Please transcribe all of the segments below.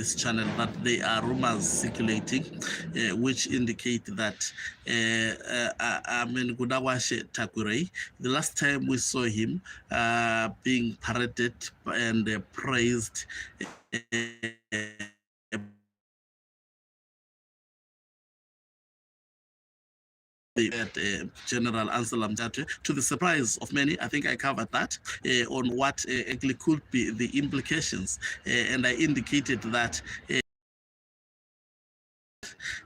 this channel that there are rumors circulating which indicate that Kudakwashe Tagwireyi, the last time we saw him being paraded and praised General Anselam Jatwe, to the surprise of many. I think I covered that on what actually could be the implications, and I indicated that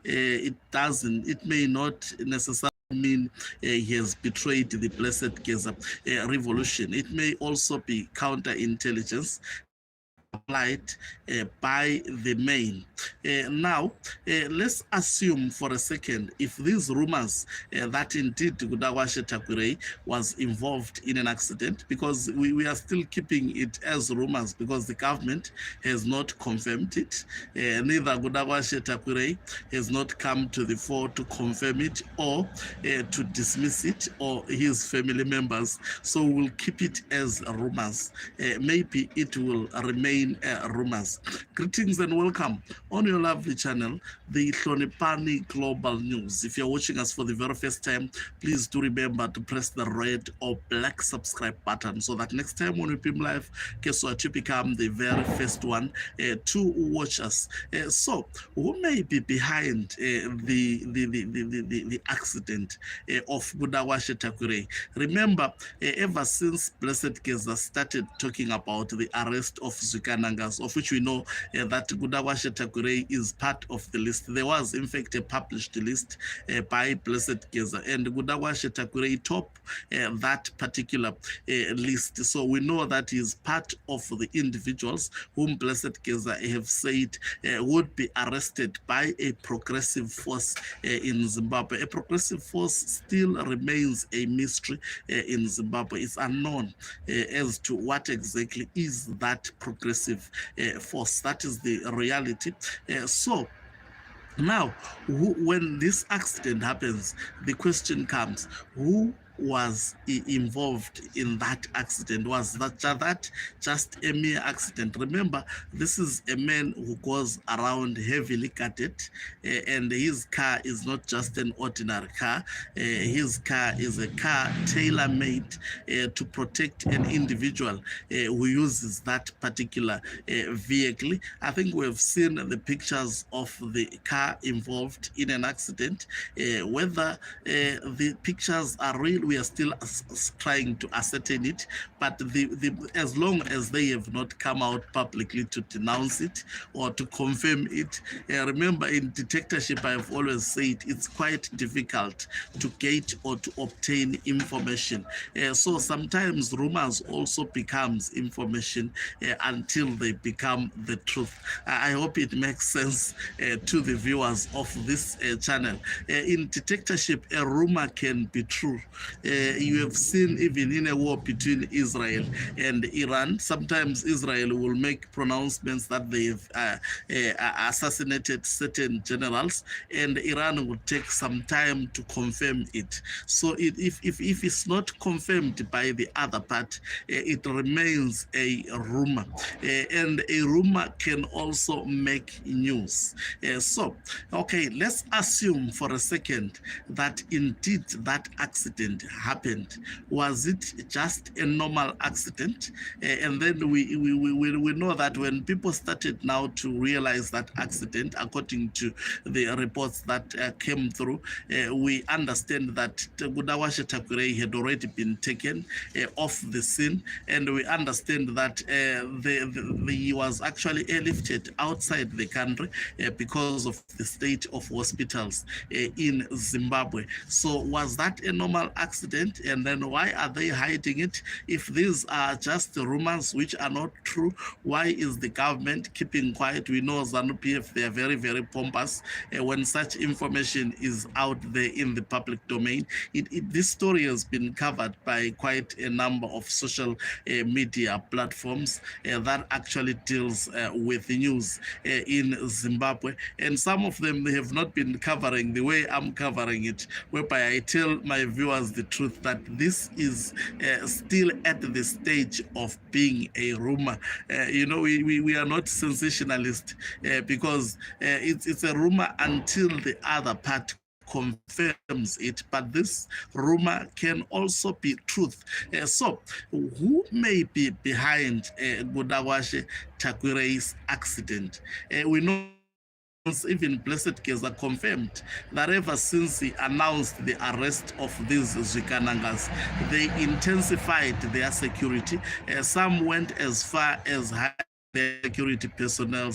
it may not necessarily mean he has betrayed the Blessed Geza revolution. It may also be counterintelligence applied by the main. Now, let's assume for a second, if these rumors that indeed Kudakwashe Tagwireyi was involved in an accident, because we are still keeping it as rumors because the government has not confirmed it. Neither Kudakwashe Tagwireyi has not come to the fore to confirm it or to dismiss it, or his family members. So we'll keep it as rumors. Maybe it will remain rumors. Greetings and welcome on your lovely channel, the Hlonipani Global News. If you're watching us for the very first time, please do remember to press the red or black subscribe button so that next time when we film live, guess what, you become the very first one to watch us. So who may be behind the accident of Kudakwashe Tagwireyi? Remember, ever since Blessed Geza started talking about the arrest of Zukanangas, of which we know that Kudakwashe Tagwireyi is part of the list. There was, in fact, a published list by Blessed Geza, and Kudakwashe Tagwireyi top that particular list. So we know that he is part of the individuals whom Blessed Geza have said would be arrested by a progressive force in Zimbabwe. A progressive force still remains a mystery in Zimbabwe. It's unknown as to what exactly is that progressive force. That is the reality. So now, when this accident happens, the question comes, who was involved in that accident? Was that just a mere accident? Remember, this is a man who goes around heavily guarded, and his car is not just an ordinary car. His car is a car tailor-made to protect an individual who uses that particular vehicle. I think we have seen the pictures of the car involved in an accident. Whether the pictures are real, we are still trying to ascertain it, but as long as they have not come out publicly to denounce it or to confirm it, remember, in detectorship, I have always said it's quite difficult to get or to obtain information. So sometimes rumors also becomes information until they become the truth. I hope it makes sense to the viewers of this channel. In detectorship, a rumor can be true. You have seen even in a war between Israel and Iran, sometimes Israel will make pronouncements that they have assassinated certain generals, and Iran will take some time to confirm it. So if it's not confirmed by the other part, it remains a rumor, and a rumor can also make news. So, okay, let's assume for a second that indeed that accident happened. Was it just a normal accident? And then we know that when people started now to realize that accident, according to the reports that came through, we understand that Kudakwashe Tagwireyi had already been taken off the scene, and we understand that he was actually airlifted outside the country because of the state of hospitals in Zimbabwe. So was that a normal accident? And then why are they hiding it? If these are just rumors which are not true, why is the government keeping quiet? We know ZANU-PF, they are very, very pompous when such information is out there in the public domain. This story has been covered by quite a number of social media platforms that actually deals with the news in Zimbabwe, and some of them, they have not been covering the way I'm covering it, whereby I tell my viewers the truth that this is still at the stage of being a rumor. We are not sensationalist because it's a rumor until the other part confirms it, but this rumor can also be truth. So who may be behind Kudakwashe Tagwireyi's accident? We know even Blessed Geza confirmed that ever since he announced the arrest of these Zwikanangas, they intensified their security. Some went as far as security personnel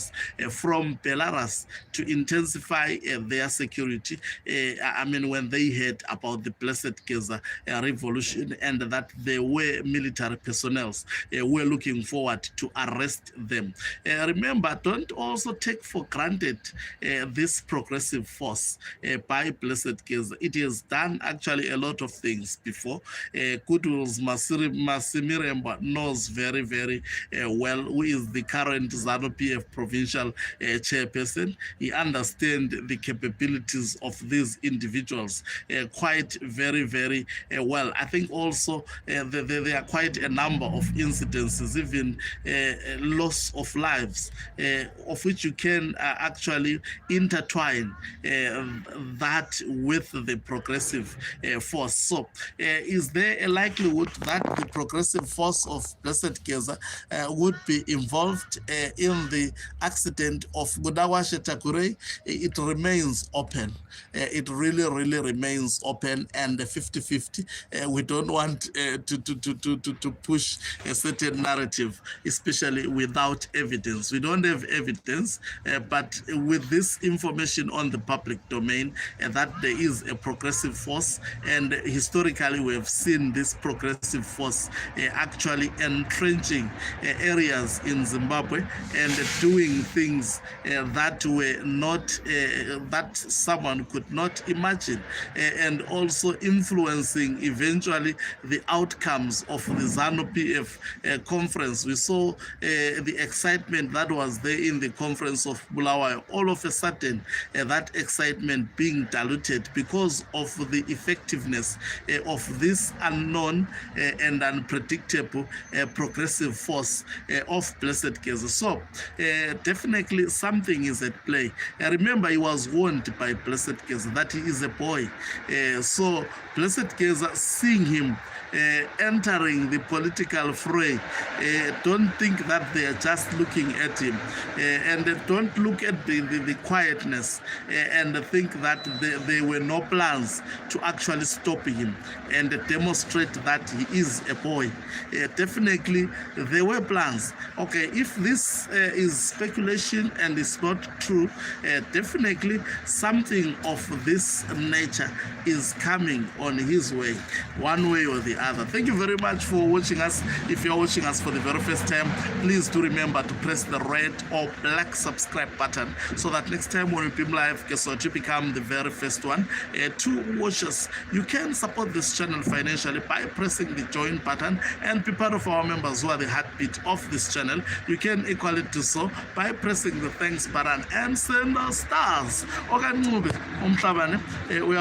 from Belarus to intensify their security. When they heard about the Blessed Geza revolution and that there were military personnel were looking forward to arrest them. Remember, don't also take for granted this progressive force by Blessed Geza. It has done actually a lot of things before. Goodwill's Masimiremba knows very, very well who is the current ZANU-PF provincial chairperson. He understands the capabilities of these individuals quite very, very well. I think also there are quite a number of incidences, even loss of lives, of which you can actually intertwine that with the progressive force. So is there a likelihood that the progressive force of Blessed Geza would be involved in the accident of Kudakwashe Tagwireyi? It remains open. It really remains open and 50-50. We don't want to push a certain narrative, especially without evidence. We don't have evidence, but with this information on the public domain, that there is a progressive force, and historically we have seen this progressive force actually entrenching areas in Zimbabwe and doing things that were not, that someone could not imagine, and also influencing eventually the outcomes of the ZANU-PF conference. We saw the excitement that was there in the conference of Bulawayo. All of a sudden, that excitement being diluted because of the effectiveness of this unknown and unpredictable progressive force of Blessed Geza. So definitely something is at play. Remember, he was warned by Blessed Geza that he is a boy. So Blessed Geza, seeing him entering the political fray, don't think that they are just looking at him, and don't look at the quietness and think that there were no plans to actually stop him and demonstrate that he is a boy. Definitely there were plans. Okay, if this is speculation and is not true, definitely something of this nature is coming on his way, one way or the other. Thank you very much for watching us. If you're watching us for the very first time, please do remember to press the red or black subscribe button so that next time when we beam live, guess what, you become the very first one to watch us. You can support this channel financially by pressing the join button and be part of our members who are the heartbeat of this channel. You can equally do so by pressing the thanks button and send us stars. Okay, we have